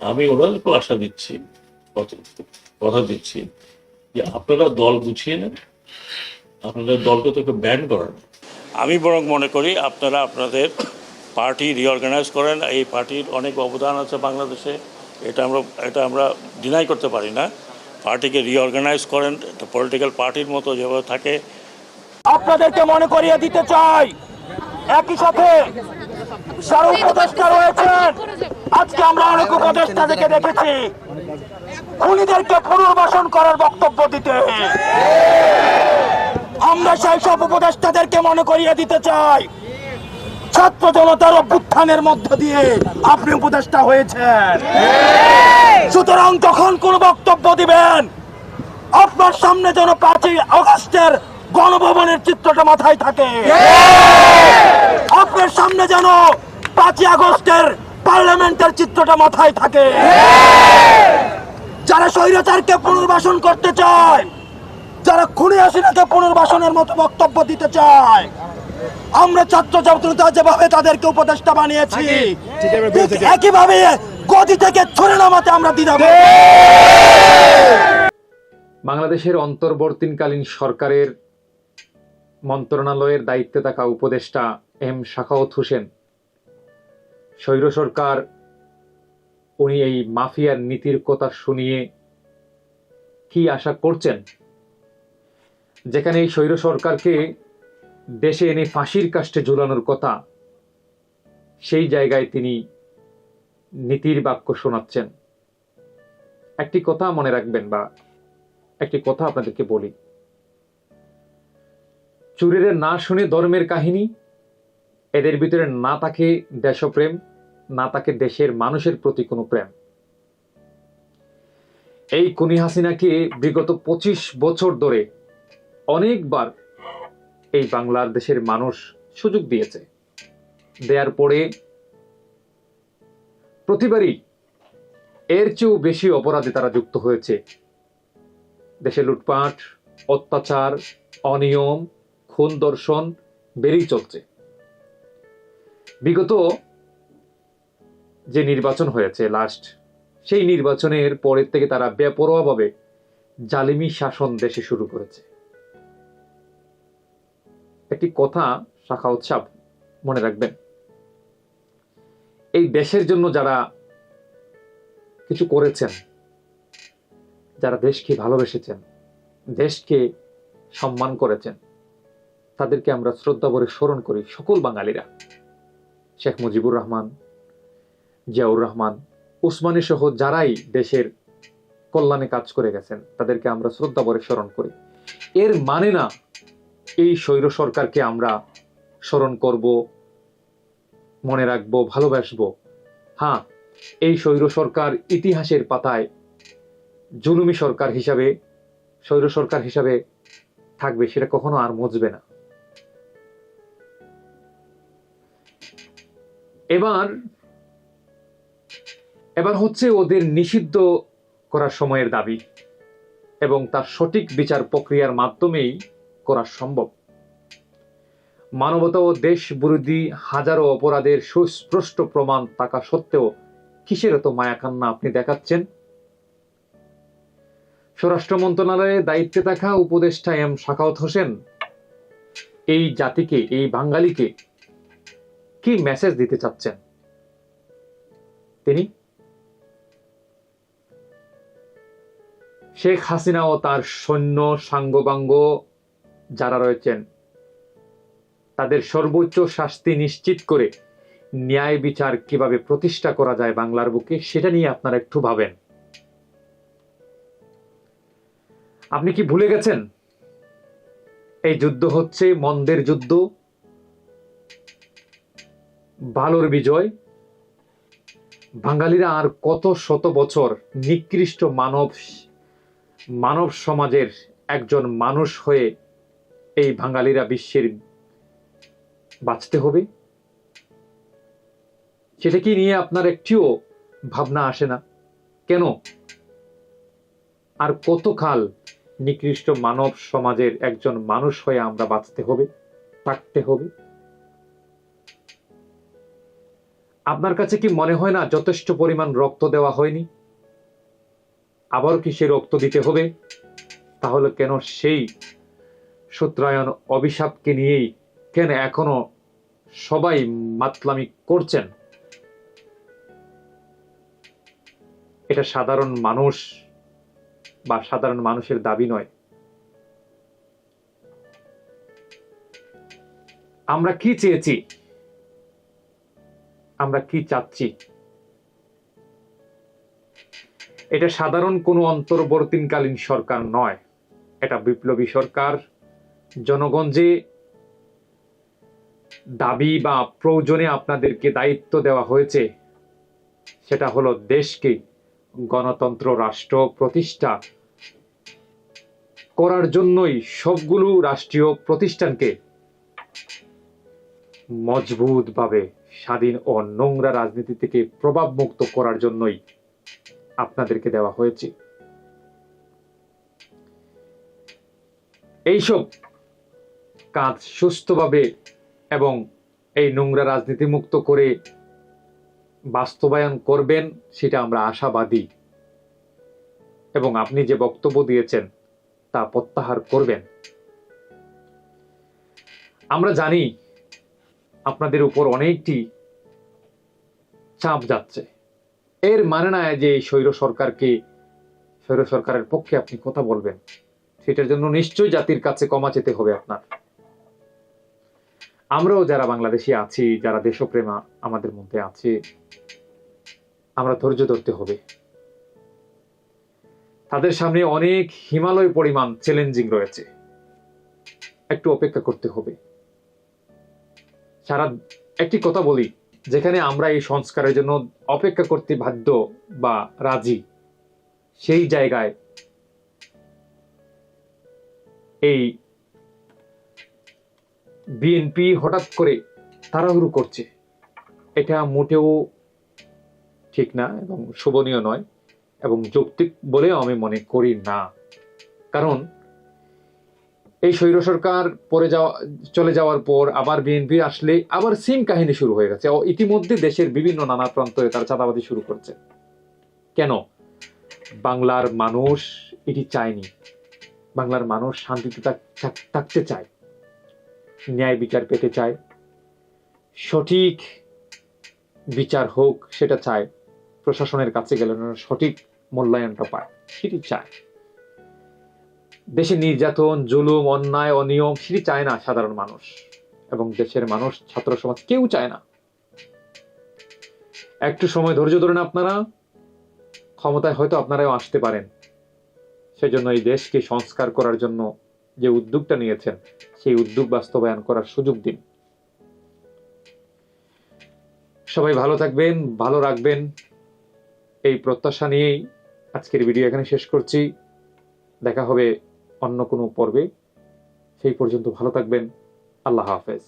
আমি ওনাদেরকেও আশা দিচ্ছি, কথা দিচ্ছি যে আপনারা দল গুছিয়ে নেন, আপনাদের দলকে তো ব্যান করেন। আমি বরং মনে করি আপনারা আপনাদের পার্টি রিঅর্গানাইজ করেন। এই পার্টির অনেক অবদান আছে বাংলাদেশে, এটা আমরা ডিনাই করতে পারি না। পার্টিকে রিঅর্গানাইজ করেন, একটা পলিটিক্যাল পার্টির মতো যেভাবে থাকে। আপনাদেরকে মনে করিয়ে দিতে চাই, একই সাথে যারা উপদেষ্টা রয়েছেন, আজকে আমরা অনেক উপদেষ্টাদেরকে দেখেছি খুনিদেরকে পুনর্বাসন করার বক্তব্য দিতে। আমরা সেই সব উপদেষ্টাদেরকে মনে করিয়ে দিতে চাই, ছাত্র জনতার অভ্যুত্থানের মধ্য দিয়ে আপনি উপদেষ্টা হয়েছেন। সুতরাং যখন কোন বক্তব্য দিবেন, আপনার সামনে যেন 5ই আগস্টের গণভবনের চিত্রটা মাথায় থাকে। আপনার সামনে যেন 5ই আগস্টের পার্লামেন্টের চিত্রটা মাথায় থাকে। যারা স্বৈরাচারকে পুনর্বাসন করতে চায়, যারা খুনি হাসিনাকে পুনর্বাসনের মতো বক্তব্য দিতে চায়, আমরা ছাত্র জনতা যেভাবে তাদেরকে উপদেষ্টা বানিয়েছি, একইভাবে গদি থেকে ছুড়ে নামাতে আমরা দ্বিধা। বাংলাদেশের অন্তর্বর্তীকালীন সরকারের মন্ত্রণালয়ের দায়িত্বে থাকা উপদেষ্টা এম সাখাওয়াত হোসেন, স্বৈর সরকার উনি এই মাফিয়ার নীতির কথা শুনিয়ে কি আশা করছেন? যেখানে এই স্বৈর সরকারকে দেশে এনে ফাঁসির কাষ্টে ঝুলানোর কথা, সেই জায়গায় তিনি নীতির বাক্য শোনাচ্ছেন। একটি কথা মনে রাখবেন, বা একটি কথা আপনাদেরকে বলি, চুরের না শুনে ধর্মের কাহিনী, এদের ভিতরে না থাকে দেশপ্রেম, না থাকে দেশের মানুষের প্রতি কোনো প্রেম। এই খুনি হাসিনাকে বিগত 25 বছর ধরে অনেকবার এই বাংলার দেশের মানুষ সুযোগ দিয়েছে, দেওয়ার পরে প্রতিবারই এর চেয়েও বেশি অপরাধে তারা যুক্ত হয়েছে। দেশে লুটপাট, অত্যাচার, অনিয়ম, খুন দর্শন বেড়েই চলছে। বিগত যে নির্বাচন হয়েছে লাস্ট, সেই নির্বাচনের পরের থেকে তারা বেপরোয়াভাবে জালিমি শাসন দেশে শুরু করেছে। একটি কথা সাখাওয়াত সাহেব মনে রাখবেন, এই দেশের জন্য যারা কিছু করেছেন, যারা দেশকে ভালোবেসেছেন, দেশকে সম্মান করেছেন, তাদেরকে আমরা শ্রদ্ধা ভরে স্মরণ করি সকল বাঙালিরা। শেখ মুজিবুর রহমান, জিয়াউর রহমান, উসমানী সহ যারাই দেশের কল্যাণে কাজ করে গেছেন, তাদেরকে আমরা শ্রদ্ধা ভরে স্মরণ করি। এর মানে না এই স্বৈর সরকারকে আমরা স্মরণ করব, মনে রাখবো, ভালোবাসবো। হ্যাঁ, এই স্বৈর সরকার ইতিহাসের পাতায় জুলুমি সরকার হিসাবে, স্বৈর সরকার হিসাবে থাকবে, সেটা কখনো আর মুছবে না। এবার হচ্ছে ওদের নিষিদ্ধ করার সময়ের দাবি, এবং তার সঠিক বিচার প্রক্রিয়ার মাধ্যমেই করা সম্ভব। মানবতা ও দেশ বিরোধী হাজারো অপরাধের সুস্পষ্ট প্রমাণ থাকা সত্ত্বেও কিসের এত মায়াকান্না আপনি দেখাচ্ছেন? স্বরাষ্ট্র মন্ত্রণালয়ের দায়িত্বে থাকা উপদেষ্টা এম সাখাওয়াত হোসেন এই জাতিকে, এই বাঙালিকে কি মেসেজ দিতে চাচ্ছেন? তিনি শেখ হাসিনা ও তার সৈন্য সাঙ্গপাঙ্গ যারা রয়েছেন, তাদের সর্বোচ্চ শাস্তি নিশ্চিত করে ন্যায় বিচার কিভাবে প্রতিষ্ঠা করা যায় বাংলার বুকে, সেটা নিয়ে আপনারা একটু ভাবেন। আপনি কি ভুলে গেছেন এই যুদ্ধ হচ্ছে মন্দের যুদ্ধ, ভালোর বিজয়? বাঙালিরা আর কত শত বছর নিকৃষ্ট মানব সমাজের একজন মানুষ হয়ে এই বাঙালিরা বিশ্বের বাঁচতে হবে? সেটা কি নিয়ে আপনার একটিও ভাবনা আসে না? কেন আর কতকাল নিকৃষ্ট মানব সমাজের একজন মানুষ হয়ে আমরা বাঁচতে হবে, থাকতে হবে? আপনার কাছে কি মনে হয় না যথেষ্ট পরিমাণ রক্ত দেওয়া হয়নি? আবারও কি সে রক্ত দিতে হবে? তাহলে কেন সেই সূত্রায়ন অভিশাপকে নিয়েই কেন এখনো সবাই মাতলামি করছেন? এটা সাধারণ মানুষ বা সাধারণ মানুষের দাবি নয়। আমরা কি চেয়েছি, আমরা কি চাচ্ছি? এটা সাধারণ কোনো অন্তর্বর্তীকালীন সরকার নয়, এটা বিপ্লবী সরকার। জনগণ যে দাবি বা প্রয়োজনে আপনাদেরকে দায়িত্ব দেওয়া হয়েছে সেটা হলো দেশকে গণতন্ত্র রাষ্ট্র প্রতিষ্ঠা করার জন্যই, সবগুলো রাষ্ট্রীয় প্রতিষ্ঠানকে মজবুতভাবে স্বাধীন ও নোংরা রাজনীতি থেকে প্রভাব মুক্ত করার জন্যই আপনাদেরকে দেওয়া হয়েছে। এইসব কাজ সুস্থভাবে এবং এই নোংরা রাজনীতি মুক্ত করে বাস্তবায়ন করবেন সেটা আমরা আশাবাদী, এবং আপনি যে বক্তব্য দিয়েছেন তা প্রত্যাহার করবেন। আমরা জানি আপনাদের উপর অনেকটি চাপ যাচ্ছে। এর মানে না যে স্বৈর সরকারের পক্ষে আপনি কথা বলবেন। সেটার জন্য নিশ্চয়ই জাতির কাছে ক্ষমা চেতে হবে আপনার। আমরাও যারা বাংলাদেশি আছি, যারা দেশপ্রেমা আমাদের মধ্যে আছে, আমরা ধৈর্য ধরতে হবে। তাদের সামনে অনেক হিমালয় পরিমাণ চ্যালেঞ্জিং রয়েছে, একটু অপেক্ষা করতে হবে। সারা একটি কথা বলি, যেখানে আমরা এই সংস্কারের জন্য অপেক্ষা করতে বাধ্য বা রাজি, সেই জায়গায় এই বিএনপি হঠাৎ করে তাড়াহুড়ো করছে, এটা মোটেও ঠিক না এবং শোভনীয় নয় এবং যৌক্তিক বলেও আমি মনে করি না। কারণ এই স্বৈর সরকার চলে যাওয়ার পর আবার বিএনপি আসলে আবার সেম কাহিনী শুরু হয়ে গেছে। ইতিমধ্যে দেশের বিভিন্ন নানা প্রান্তে তারা চাঁদাবাজি শুরু করছে। কেন? বাংলার মানুষ এটি চায়নি। বাংলার মানুষ শান্তিতে থাকতে চায়, ন্যায় বিচার পেতে চায়, সঠিক বিচার হোক সেটা চায়, প্রশাসনের কাছে গেলে সঠিক মূল্যায়নটা পায় সেটি চায়। দেশে নির্যাতন, জুলুম, অন্যায়, অনিয়ম সেটি চায় না সাধারণ মানুষ, এবং দেশের মানুষ, ছাত্র সমাজ কেউ চায় না। একটু সময় ধৈর্য ধরেন, আপনারা ক্ষমতায় হয়তো আপনারাও আসতে পারেন। সেজন্য এই দেশকে সংস্কার করার জন্য যে উদ্যোগটা নিয়েছেন সেই উদ্যোগ বাস্তবায়ন করার সুযোগ দিন। সবাই ভালো থাকবেন, ভালো রাখবেন, এই প্রত্যাশা নিয়েই আজকের ভিডিও এখানে শেষ করছি। দেখা হবে অন্য কোনো পর্বে। সেই পর্যন্ত ভালো থাকবেন। আল্লাহ হাফেজ।